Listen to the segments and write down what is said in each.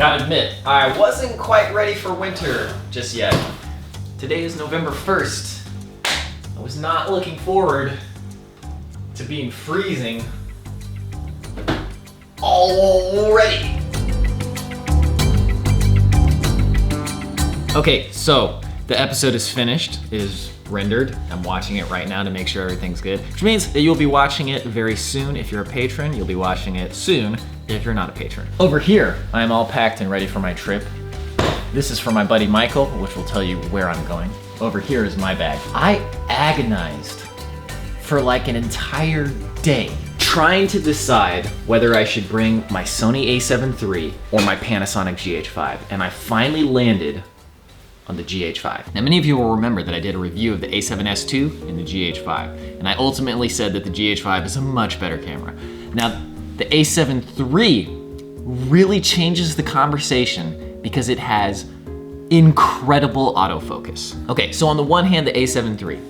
Gotta admit, I wasn't quite ready for winter just yet. Today is November 1st. I was not looking forward to being freezing already. Okay, so the episode is finished, it is rendered. I'm watching it right now to make sure everything's good, which means that you'll be watching it very soon if you're a patron. You'll be watching it soon if you're not a patron. Over here, I am all packed and ready for my trip. This is for my buddy Michael, which will tell you where I'm going. Over here is my bag. I agonized for like an entire day trying to decide whether I should bring my Sony a7 III or my Panasonic GH5, and I finally landed on the GH5. Now, many of you will remember that I did a review of the a7S II and the GH5, and I ultimately said that the GH5 is a much better camera. Now, the a7 III really changes the conversation because it has incredible autofocus. Okay, so on the one hand, the a7 III,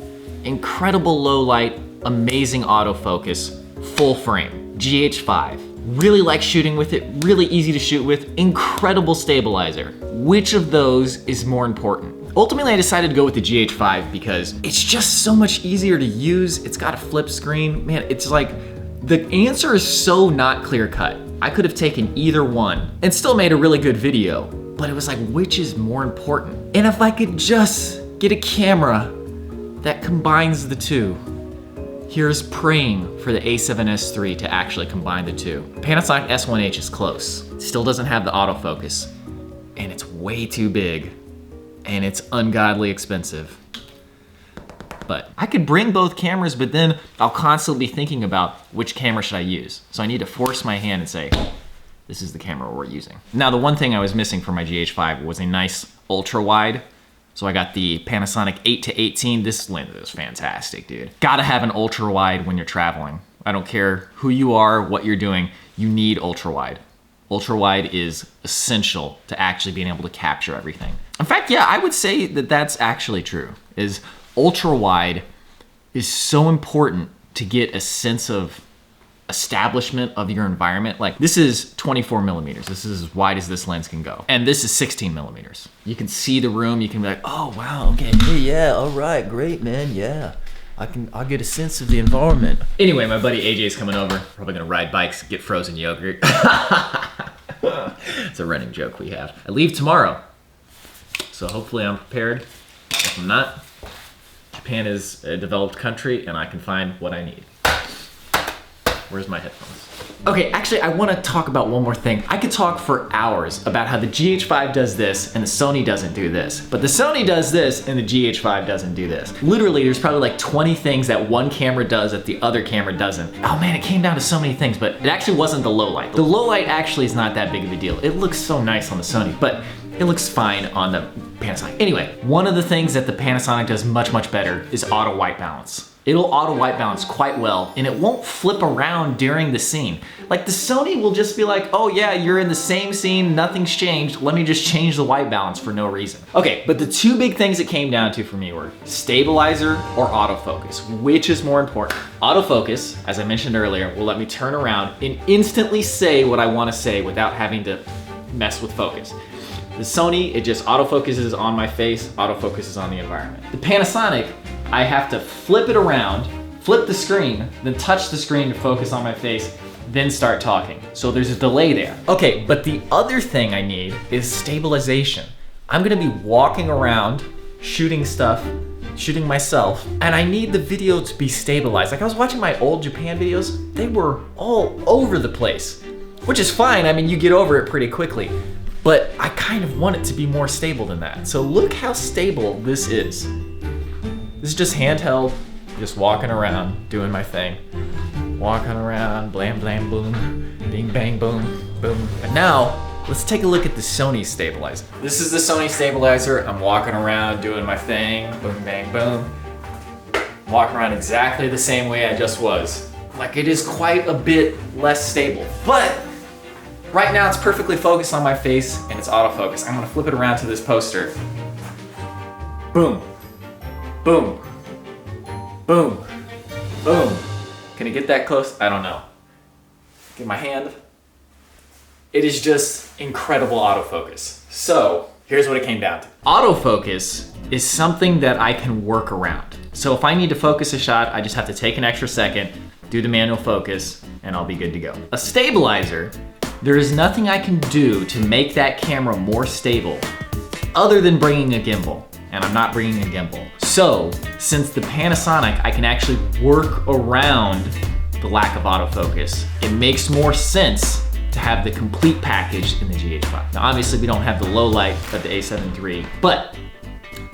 incredible low light, amazing autofocus, full frame. GH5, really like shooting with it, really easy to shoot with, incredible stabilizer. Which of those is more important? Ultimately, I decided to go with the GH5 because it's just so much easier to use. It's got a flip screen. Man, it's like, the answer is so not clear cut. I could have taken either one and still made a really good video, but it was like, which is more important? And if I could just get a camera that combines the two, here's praying for the a7S III to actually combine the two. Panasonic S1H is close. Still doesn't have the autofocus, and it's way too big, and it's ungodly expensive. But I could bring both cameras, but then I'll constantly be thinking about which camera should I use. So I need to force my hand and say, this is the camera we're using. Now, the one thing I was missing for my GH5 was a nice ultra wide. So I got the Panasonic 8-18. This lens is fantastic, dude. Gotta have an ultra wide when you're traveling. I don't care who you are, what you're doing, you need ultra wide. Ultra wide is essential to actually being able to capture everything. In fact, yeah, I would say that that's actually true, is ultra wide is so important to get a sense of establishment of your environment. Like, this is 24 millimeters. This is as wide as this lens can go. And this is 16 millimeters. You can see the room. You can be like, oh, wow, okay, yeah, all right, great, man, yeah. I'll get a sense of the environment. Anyway, my buddy AJ's coming over. Probably gonna ride bikes, get frozen yogurt. It's a running joke we have. I leave tomorrow, so hopefully I'm prepared. If I'm not, Japan is a developed country and I can find what I need. Where's my headphones? Okay, actually, I want to talk about one more thing. I could talk for hours about how the GH5 does this and the Sony doesn't do this, but the Sony does this and the GH5 doesn't do this. Literally, there's probably like 20 things that one camera does that the other camera doesn't. Oh man, it came down to so many things, but it actually wasn't the low light. The low light actually is not that big of a deal. It looks so nice on the Sony, but it looks fine on the Panasonic. Anyway, one of the things that the Panasonic does much, much better is auto white balance. It'll auto white balance quite well, and it won't flip around during the scene. Like, the Sony will just be like, oh yeah, you're in the same scene, nothing's changed, let me just change the white balance for no reason. Okay, but the two big things it came down to for me were stabilizer or autofocus. Which is more important? Autofocus, as I mentioned earlier, will let me turn around and instantly say what I want to say without having to mess with focus. The Sony, it just autofocuses on my face, autofocuses on the environment. The Panasonic, I have to flip it around, flip the screen, then touch the screen to focus on my face, then start talking. So there's a delay there. Okay, but the other thing I need is stabilization. I'm gonna be walking around, shooting stuff, shooting myself, and I need the video to be stabilized. Like, I was watching my old Japan videos, they were all over the place, which is fine. I mean, you get over it pretty quickly. But I kind of want it to be more stable than that. So look how stable this is. This is just handheld, just walking around, doing my thing. Walking around, blam, blam, boom, bing, bang, boom, boom. And now, let's take a look at the Sony stabilizer. This is the Sony stabilizer. I'm walking around, doing my thing, boom, bang, boom. Walking around exactly the same way I just was. Like, it is quite a bit less stable. But right now it's perfectly focused on my face and it's autofocus. I'm gonna flip it around to this poster. Boom, boom, boom, boom. Can I get that close? I don't know. Get my hand. It is just incredible autofocus. So here's what it came down to. Autofocus is something that I can work around. So if I need to focus a shot, I just have to take an extra second, do the manual focus, and I'll be good to go. A stabilizer, there is nothing I can do to make that camera more stable other than bringing a gimbal, and I'm not bringing a gimbal. So since the Panasonic, I can actually work around the lack of autofocus. It makes more sense to have the complete package in the GH5. Now obviously we don't have the low light of the A7 III, but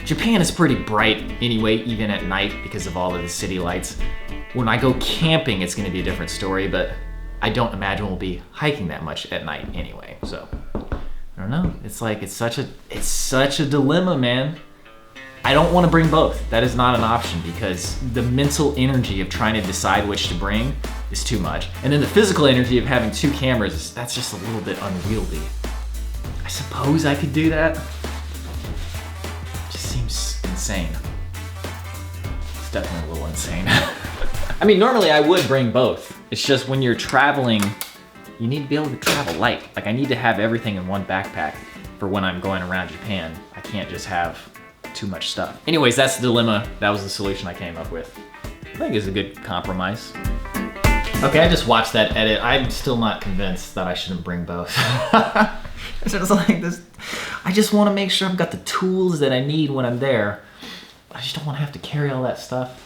Japan is pretty bright anyway, even at night because of all of the city lights. When I go camping, it's gonna be a different story, but I don't imagine we'll be hiking that much at night anyway. So, I don't know. It's such a dilemma, man. I don't wanna bring both. That is not an option because the mental energy of trying to decide which to bring is too much. And then the physical energy of having two cameras, that's just a little bit unwieldy. I suppose I could do that. Just seems insane. It's definitely a little insane. I mean, normally I would bring both. It's just when you're traveling, you need to be able to travel light. Like I need to have everything in one backpack for when I'm going around Japan. I can't just have too much stuff. Anyways, that's the dilemma. That was the solution I came up with. I think it's a good compromise. Okay, I just watched that edit. I'm still not convinced that I shouldn't bring both. It's just like this. I just want to make sure I've got the tools that I need when I'm there. I just don't want to have to carry all that stuff.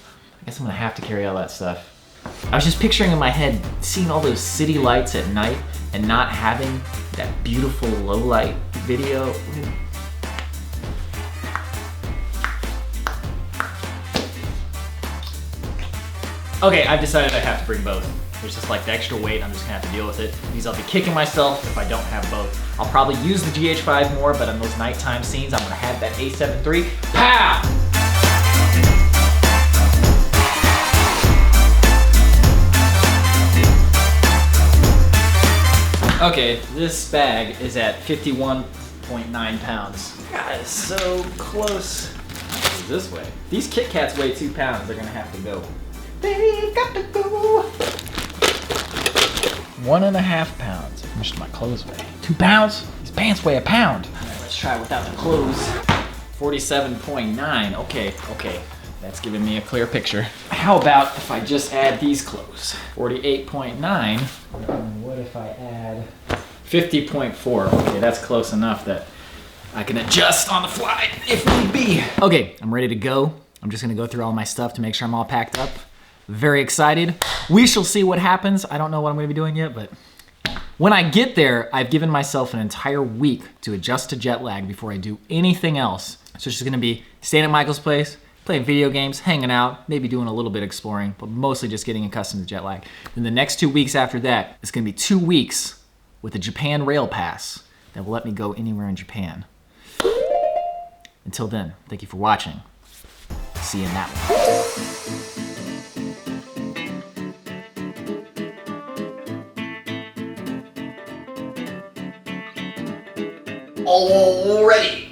I guess I'm gonna have to carry all that stuff. I was just picturing in my head, seeing all those city lights at night and not having that beautiful low light video. Okay, I've decided I have to bring both. There's just like the extra weight, I'm just gonna have to deal with it. Because I'll be kicking myself if I don't have both. I'll probably use the GH5 more, but on those nighttime scenes, I'm gonna have that A7 III. Pow! Okay, this bag is at 51.9 pounds. God, it's so close. This way. These Kit Kats weigh 2 pounds. They're gonna have to go. They've got to go. 1.5 pounds. How much do my clothes weigh? 2 pounds? These pants weigh 1 pound. All right, let's try without the clothes. 47.9. Okay. That's giving me a clear picture. How about if I just add these clothes? 48.9. What if I add 50.4? Okay, that's close enough that I can adjust on the fly if need be. Okay, I'm ready to go. I'm just gonna go through all my stuff to make sure I'm all packed up. Very excited. We shall see what happens. I don't know what I'm gonna be doing yet, but when I get there, I've given myself an entire week to adjust to jet lag before I do anything else. So it's just gonna be staying at Michael's place, playing video games, hanging out, maybe doing a little bit of exploring, but mostly just getting accustomed to jet lag. Then the next 2 weeks after that, it's gonna be 2 weeks with a Japan Rail Pass that will let me go anywhere in Japan. Until then, thank you for watching. See you in that one. Already.